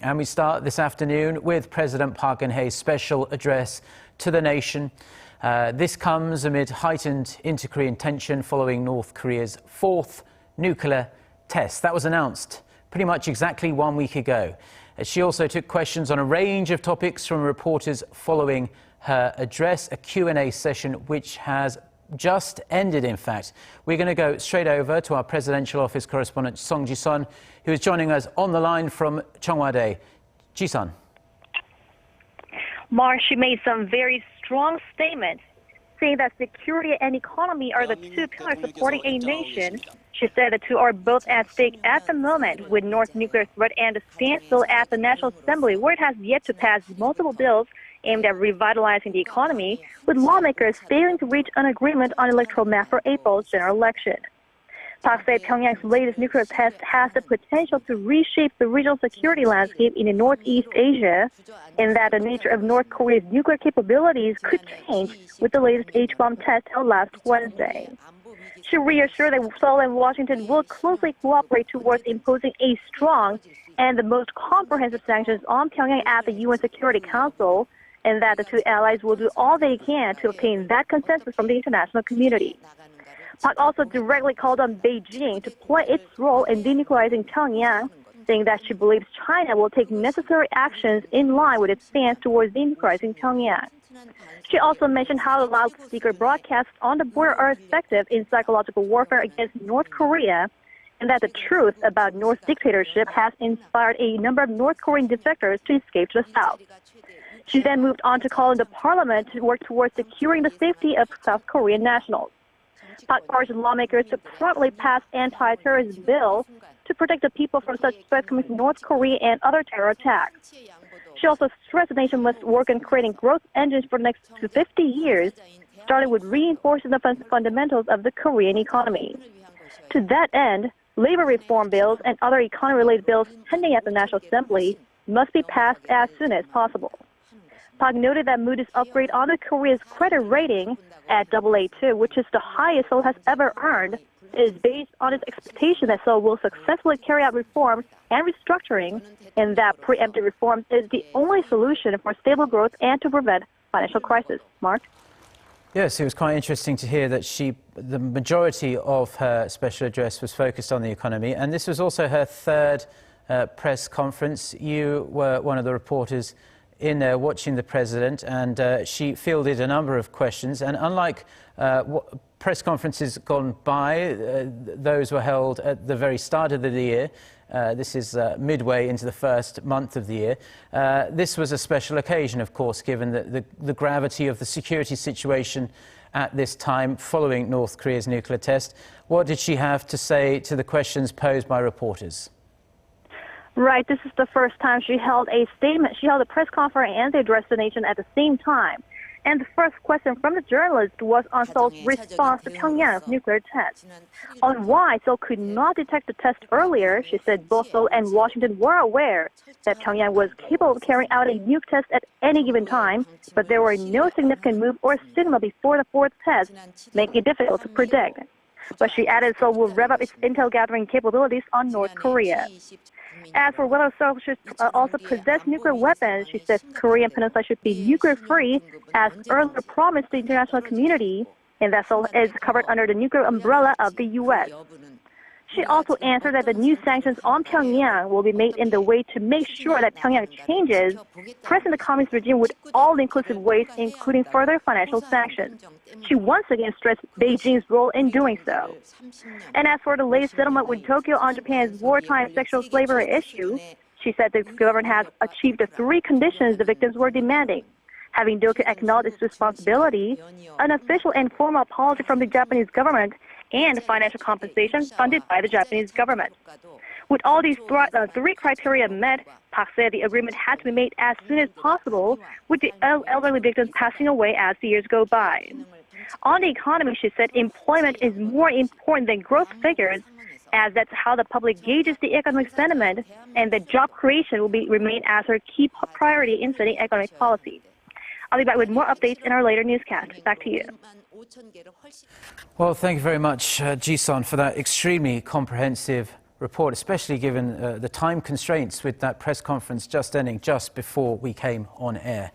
And we start this afternoon with President Park Geun-hye's special address to the nation. This comes amid heightened inter-Korean tension following North Korea's fourth nuclear test. That was announced pretty much exactly 1 week ago. She also took questions on a range of topics from reporters following her address, a Q&A session which has just ended, in fact. We're going to go straight over to our presidential office correspondent, Cheong, who is joining us on the line from Cheong. Ji-sun. Mark, she made some very strong statements, saying that security and economy are the two pillars supporting a nation. She said the two are both at stake at the moment, with North nuclear threat and a standstill at the National Assembly, where it has yet to pass multiple bills aimed at revitalizing the economy, with lawmakers failing to reach an agreement on electoral map for April's general election. Park said Pyongyang's latest nuclear test has the potential to reshape the regional security landscape in Northeast Asia, and that the nature of North Korea's nuclear capabilities could change with the latest H-bomb test held last Wednesday. She reassured that Seoul and Washington will closely cooperate towards imposing a strong and the most comprehensive sanctions on Pyongyang at the UN Security Council, and that the two allies will do all they can to obtain that consensus from the international community. Park also directly called on Beijing to play its role in denuclearizing Pyongyang, saying that she believes China will take necessary actions in line with its stance towards denuclearizing Pyongyang. She also mentioned how the loudspeaker broadcasts on the border are effective in psychological warfare against North Korea, and that the truth about North's dictatorship has inspired a number of North Korean defectors to escape to the south. She then moved on to call on the parliament to work towards securing the safety of South Korean nationals. Park urged lawmakers to promptly pass anti-terrorism bill to protect the people from such threats coming from North Korea and other terror attacks. She also stressed the nation must work on creating growth engines for the next 50 years, starting with reinforcing the fundamentals of the Korean economy. To that end, labor reform bills and other economy-related bills pending at the National Assembly must be passed as soon as possible. Park noted that Moody's upgrade on the Korea's credit rating at AA2, which is the highest Seoul has ever earned, is based on its expectation that Seoul will successfully carry out reforms and restructuring, and that preemptive reforms is the only solution for stable growth and to prevent financial crisis. Mark? Yes, it was quite interesting to hear that the majority of her special address was focused on the economy, and this was also her third press conference. You were one of the reporters in there watching the president, and she fielded a number of questions. And unlike press conferences gone by, those were held at the very start of the year. This is midway into the first month of the year. This was a special occasion, of course, given the gravity of the security situation at this time following North Korea's nuclear test. What did she have to say to the questions posed by reporters? Right, this is the first time she held a statement. She held a press conference and addressed the nation at the same time. And the first question from the journalist was on Seoul's response to Pyongyang's nuclear test. On why Seoul could not detect the test earlier, she said both Seoul and Washington were aware that Pyongyang was capable of carrying out a nuke test at any given time, but there were no significant move or signal before the fourth test, making it difficult to predict. But she added Seoul will rev up its intel gathering capabilities on North Korea. As for whether Seoul should also possess nuclear weapons, she says Korean peninsula should be nuclear-free, as earlier promised the international community, and that Seoul is covered under the nuclear umbrella of the U.S. She also answered that the new sanctions on Pyongyang will be made in the way to make sure that Pyongyang changes, pressing the communist regime with all-inclusive ways, including further financial sanctions. She once again stressed Beijing's role in doing so. And as for the latest settlement with Tokyo on Japan's wartime sexual slavery issue, she said the government has achieved the three conditions the victims were demanding: having Tokyo acknowledge its responsibility, an official and formal apology from the Japanese government, and financial compensation funded by the Japanese government. With all these three criteria met, Park said the agreement had to be made as soon as possible, with the elderly victims passing away as the years go by. On the economy, she said employment is more important than growth figures, as that's how the public gauges the economic sentiment, and that job creation will remain as her key priority in setting economic policy. I'll be back with more updates in our later newscast. Back to you. Well, thank you very much, Ji-sun, for that extremely comprehensive report, especially given the time constraints with that press conference just ending just before we came on air.